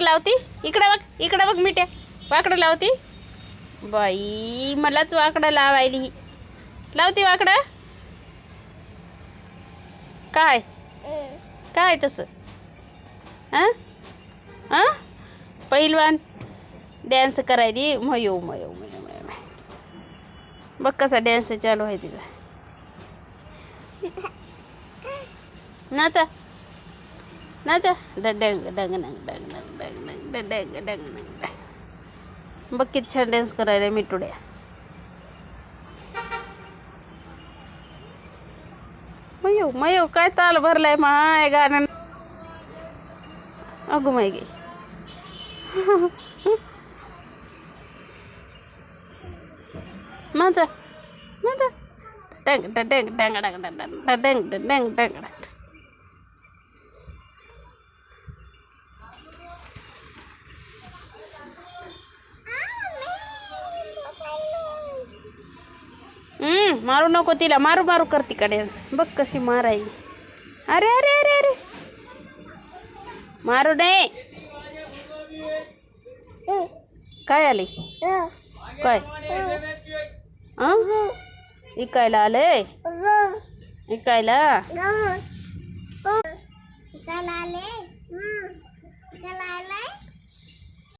लावती इकडं बघ मिठ्या वाकडं लावती बाई मलाच वाकडं लावायली ही लावती वाकडं काय काय तसं हां हां पहिलवान डॅन्स करायली मयो मयो मयो मयो बघ कसा डॅन्स चालू आहे तिचा नाचा नाचा डंग डंग डंग डंग डंग डंग डंग डंग बघ किती छान डान्स करायला मिठुड्या मयो मयो काय ताल भरलाय माय गाणं अगो माय गे नाचा नाचा डंग डंग डंग डंग डंग डंग डंग डंग मारू नको तिला मारू मारू करते का डान्स बघ कशी मारायली अरे अरे अरे अरे मारू नये काय आली काय इकायला आले इकायला